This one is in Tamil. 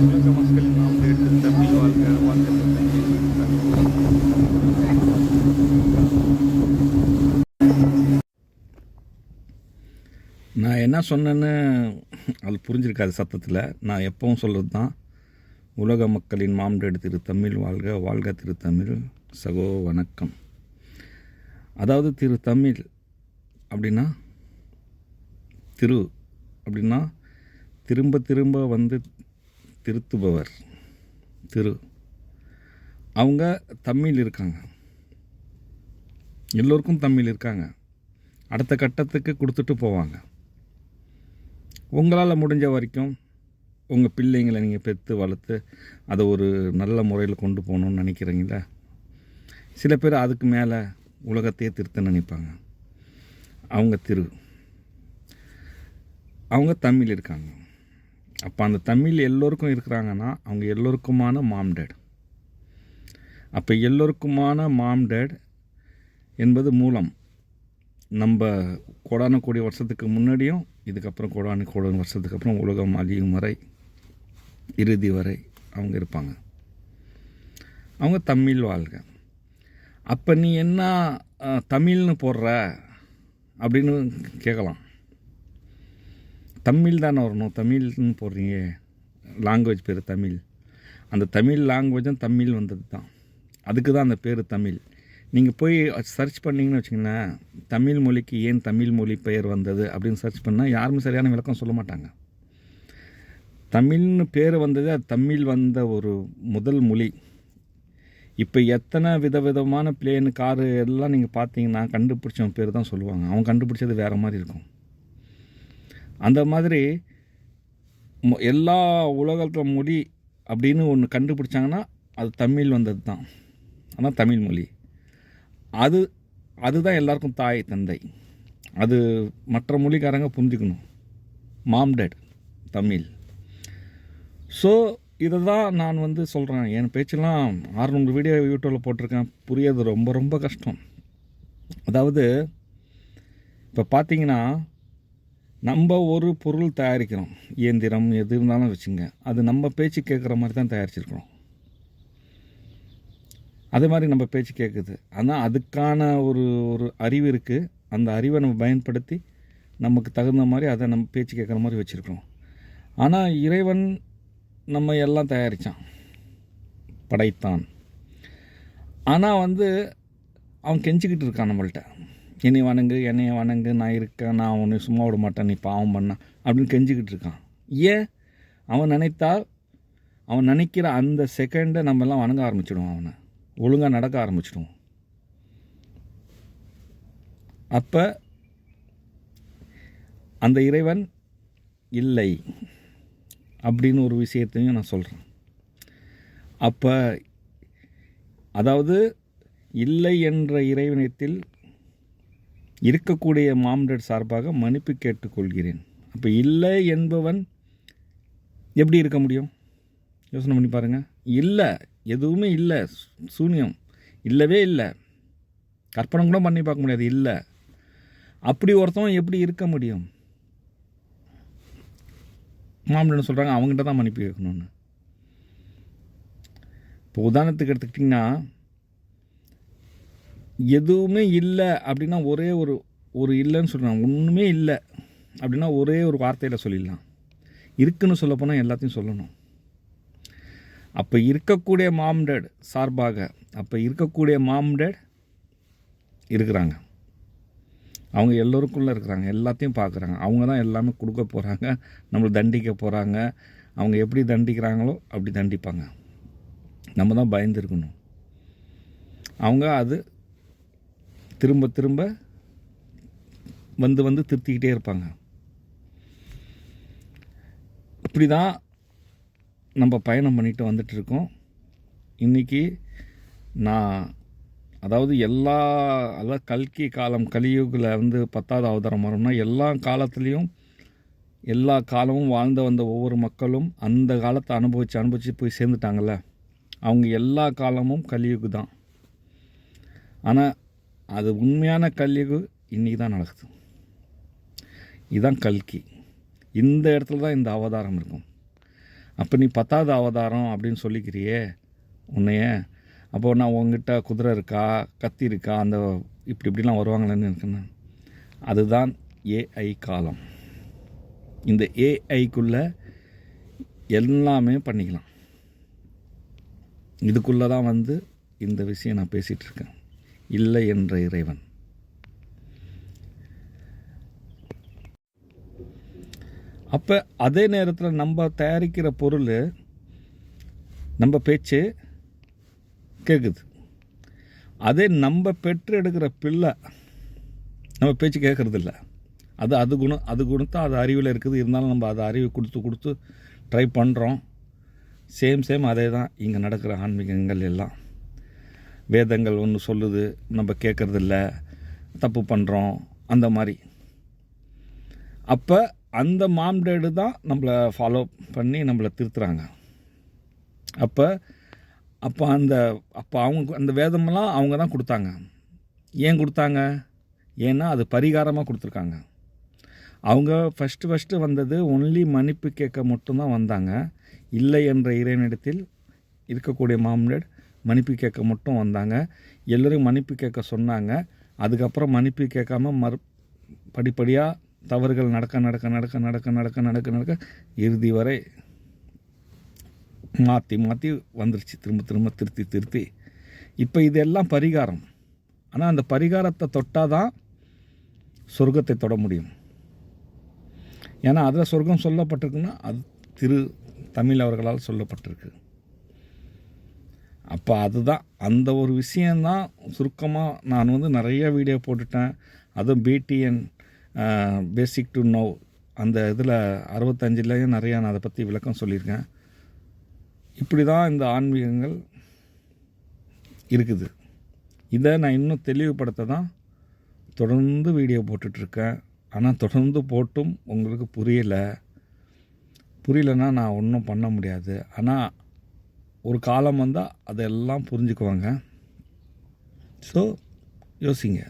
உலக மக்களின் நாம் கேட்டு தமிழ் வாழ்க வாழ்க நான் என்ன சொன்னேன்னு அது புரிஞ்சிருக்காது சத்தத்தில். நான் எப்பவும் சொல்கிறது தான், உலக மக்களின் மாம்டேடு திரு தமிழ் வாழ்க வாழ்க திரு தமிழ். சகோ வணக்கம். அதாவது திரு தமிழ் அப்படின்னா, திரு அப்படின்னா திரும்ப திரும்ப வந்து திருத்துபவர். திரு அவங்க தமிழ் இருக்காங்க, எல்லோருக்கும் தமிழ் இருக்காங்க. அடுத்த கட்டத்துக்கு கொடுத்துட்டு போவாங்க. உங்களால் முடிஞ்ச வரைக்கும் உங்கள் பிள்ளைங்களை நீங்கள் பெற்று வளர்த்து அதை ஒரு நல்ல முறையில் கொண்டு போகணுன்னு நினைக்கிறீங்களா? சில பேர் அதுக்கு மேலே உலகத்தையே திருத்த நினைப்பாங்க. அவங்க திரு, அவங்க தமிழ் இருக்காங்க. அப்போ அந்த தமிழ் எல்லோருக்கும் இருக்கிறாங்கன்னா அவங்க எல்லோருக்குமான மாம்டேட். அப்போ எல்லோருக்குமான மாம்டேட் என்பது மூலம் நம்ம கோடான வருஷத்துக்கு முன்னாடியும் இதுக்கப்புறம் கோடான வருஷத்துக்கு அப்புறம் உலகம் அழியும் வரை, இறுதி வரை அவங்க இருப்பாங்க. அவங்க தமிழ் வாழ்க. அப்போ நீ என்ன தமிழ்னு போடுற அப்படின்னு கேட்கலாம். தமிழ் தானே வரணும், தமிழ்னு போடுறீங்க, லாங்குவேஜ் பேர் தமிழ். அந்த தமிழ் லாங்குவேஜும் தமிழ் வந்தது தான், அதுக்கு தான் அந்த பேர் தமிழ். நீங்கள் போய் சர்ச் பண்ணிங்கன்னு வச்சிங்களேன், தமிழ் மொழிக்கு ஏன் தமிழ் மொழி பெயர் வந்தது அப்படின்னு சர்ச் பண்ணால் யாருமே சரியான விளக்கம் சொல்ல மாட்டாங்க. தமிழ்னு பேர் வந்தது, அது தமிழ் வந்த ஒரு முதல் மொழி. இப்போ எத்தனை விதவிதமான பிளேனு காரு எல்லாம் நீங்கள் பார்த்தீங்கன்னா கண்டுபிடிச்சவன் பேர் தான் சொல்லுவாங்க. அவன் கண்டுபிடிச்சது வேறு மாதிரி இருக்கும். அந்த மாதிரி எல்லா உலகத்தில் மொழி அப்படின்னு ஒன்று கண்டுபிடிச்சாங்கன்னா அது தமிழ் வந்தது தான். ஆனால் தமிழ் மொழி அதுதான் எல்லாருக்கும் தாய் தந்தை. அது மற்ற மொழிக்காரங்க புரிஞ்சுக்கணும். மாம்டேட் தமிழ். ஸோ இதை தான் நான் வந்து சொல்கிறேன். என் பேச்செல்லாம் 600 வீடியோ யூடியூப்பில் போட்டிருக்கேன். புரியாது ரொம்ப ரொம்ப கஷ்டம். அதாவது இப்போ பார்த்தீங்கன்னா, நம்ம ஒரு பொருள் தயாரிக்கிறோம், இயந்திரம் எது இருந்தாலும் வச்சுங்க, அது நம்ம பேச்சு கேட்குற மாதிரி தான் தயாரிச்சிருக்கிறோம். அதே மாதிரி நம்ம பேச்சு கேட்குது. ஆனால் அதுக்கான ஒரு அறிவு இருக்குது. அந்த அறிவை நம்ம பயன்படுத்தி நமக்கு தகுந்த மாதிரி அதை நம்ம பேச்சு கேட்குற மாதிரி வச்சுருக்கிறோம். ஆனால் இறைவன் நம்ம எல்லாம் தயாரித்தான், படைத்தான். ஆனால் வந்து அவன் கெஞ்சிக்கிட்டு இருக்கான் நம்மள்கிட்ட, என்னைய வணங்கு, நான் இருக்கேன், நான் உன்னை சும்மா விட மாட்டேன், நீ பாவம் பண்ண அப்படின்னு கெஞ்சிக்கிட்டு இருக்கான். ஏன்? அவன் நினைத்தால், அவன் நினைக்கிற அந்த செகண்டை நம்ம எல்லாம் வணங்க ஆரம்பிச்சிடுவோம், அவனை ஒழுங்காக நடக்க ஆரம்பிச்சிடுவோம். அப்போ அந்த இறைவன் இல்லை அப்படின்னு ஒரு விஷயத்தையும் நான் சொல்கிறேன். அப்போ அதாவது இல்லை என்ற இறைவனத்தில் இருக்கக்கூடிய மாம்டேட் சார்பாக மன்னிப்பு கேட்டுக்கொள்கிறேன். அப்போ இல்லை என்பவன் எப்படி இருக்க முடியும்? யோசனை பண்ணி பாருங்கள். இல்லை, எதுவுமே இல்லை, சூன்யம், இல்லவே இல்லை, கற்பனை கூட பண்ணி பார்க்க முடியாது. இல்லை, அப்படி ஒருத்தவன் எப்படி இருக்க முடியும்? மாம்டேட்னு சொல்கிறாங்க, அவங்ககிட்ட தான் மன்னிப்பு கேட்கணும்னு. இப்போ உதாரணத்துக்கு எடுத்துக்கிட்டிங்கன்னா, எதுவுமே இல்லை அப்படின்னா ஒரே ஒரு இல்லைன்னு சொல்கிறாங்க. ஒன்றுமே இல்லை அப்படின்னா ஒரே ஒரு வார்த்தையில் சொல்லிடலாம். இருக்குன்னு சொல்ல போனால் எல்லாத்தையும் சொல்லணும். அப்போ இருக்கக்கூடிய மாம்டேட் சார்பாக, அப்போ இருக்கக்கூடிய மாம்டேட் இருக்கிறாங்க. அவங்க எல்லோருக்குள்ளே இருக்கிறாங்க, எல்லாத்தையும் பார்க்குறாங்க. அவங்க தான் எல்லாமே கொடுக்க போகிறாங்க, நம்மளை தண்டிக்க போகிறாங்க. அவங்க எப்படி தண்டிக்கிறாங்களோ அப்படி தண்டிப்பாங்க. நம்ம தான் பயந்துருக்கணும். அவங்க அது திரும்ப திரும்ப வந்து திருத்திக்கிட்டே இருப்பாங்க. இப்படி தான் நம்ம பயணம் பண்ணிட்டு வந்துட்டுருக்கோம். இன்றைக்கி நான் அதாவது அதாவது கல்கி காலம், கலியுகில் வந்து 10வது அவதாரம் வரும்னா, எல்லா காலத்துலேயும் எல்லா காலமும் வாழ்ந்து வந்த ஒவ்வொரு மக்களும் அந்த காலத்தை அனுபவித்து போய் சேர்ந்துட்டாங்கள்ல, அவங்க எல்லா காலமும் கலியுகு தான். ஆனால் அது உண்மையான கலியுகு இன்றைக்கி தான் நடக்குது. இதுதான் கல்கி. இந்த இடத்துல தான் இந்த அவதாரம் இருக்கும். அப்போ நீ 10வது அவதாரம் அப்படின்னு சொல்லிக்கிறியே உன்னைய, அப்போது நான் உங்ககிட்ட குதிரை இருக்கா, கத்தி இருக்கா, அந்த இப்படிலாம் வருவாங்களேன்னு இருக்குன்னு. அதுதான் ஏஐ காலம். இந்த ஏஐக்குள்ளே எல்லாமே பண்ணிக்கலாம். இதுக்குள்ளே தான் இந்த விஷயம் நான் பேசிகிட்டு இருக்கேன். இல்லை என்ற இறைவன். அப்போ அதே நேரத்தில் நம்ம தயாரிக்கிற பொருள், நம்ம பேச்சு கேட்குது. அதே நம்ம பெற்று எடுக்கிற பிள்ளை நம்ம பேச்சு கேட்குறதில்ல. அது குணத்தை அது அறிவில் இருக்குது. இருந்தாலும் நம்ம அதை அறிவு கொடுத்து ட்ரை பண்ணுறோம். சேம் அதே தான் இங்கே நடக்கிற ஆன்மீகங்கள் எல்லாம். வேதங்கள் ஒன்று சொல்லுது, நம்ம கேட்குறதில்ல, தப்பு பண்ணுறோம், அந்த மாதிரி. அப்போ அந்த மாம்டேடு தான் நம்மளை ஃபாலோ பண்ணி நம்மளை திருத்துறாங்க. அப்போ அவங்க அந்த வேதமெல்லாம் அவங்க தான் கொடுத்தாங்க. ஏன் கொடுத்தாங்க? ஏன்னா அது பரிகாரமாக கொடுத்துருக்காங்க. அவங்க ஃபஸ்ட்டு வந்தது ஒன்லி மன்னிப்பு கேட்க மட்டும்தான் வந்தாங்க. இல்லை என்ற இறைவனிடத்தில் இருக்கக்கூடிய மாம்டேட் மன்னிப்பு கேட்க மட்டும் வந்தாங்க. எல்லோரும் மன்னிப்பு கேட்க சொன்னாங்க. அதுக்கப்புறம் மன்னிப்பு கேட்காம படிப்படியாக தவறுகள் நடக்க இறுதி வரை மாற்றி வந்துருச்சு. திரும்ப திருத்தி இப்போ இதெல்லாம் பரிகாரம். ஆனால் அந்த பரிகாரத்தை தொட்டால் தான் சொர்க்கத்தை தொட முடியும். ஏன்னா அதில் சொர்க்கம் சொல்லப்பட்டிருக்குன்னா அது தமிழ் அவர்களால் சொல்லப்பட்டிருக்கு. அப்போ அதுதான் அந்த ஒரு விஷயந்தான் சுருக்கமாக நான் நிறைய வீடியோ போட்டுட்டேன். அதுவும் பிடிஎன் பேசிக் டு நோ அந்த இதில் 65லேயும் நிறையா நான் அதை பற்றி விளக்கம் சொல்லியிருக்கேன். இப்படி தான் இந்த ஆன்மீகங்கள் இருக்குது. இதை நான் இன்னும் தெளிவுபடுத்த தான் தொடர்ந்து வீடியோ போட்டுட்ருக்கேன். ஆனால் தொடர்ந்து போட்டும் உங்களுக்கு புரியலைன்னா நான் ஒன்றும் பண்ண முடியாது. ஆனால் ஒரு காலம் வந்தால் அதெல்லாம் புரிஞ்சுக்குவாங்க. ஸோ யோசிங்க.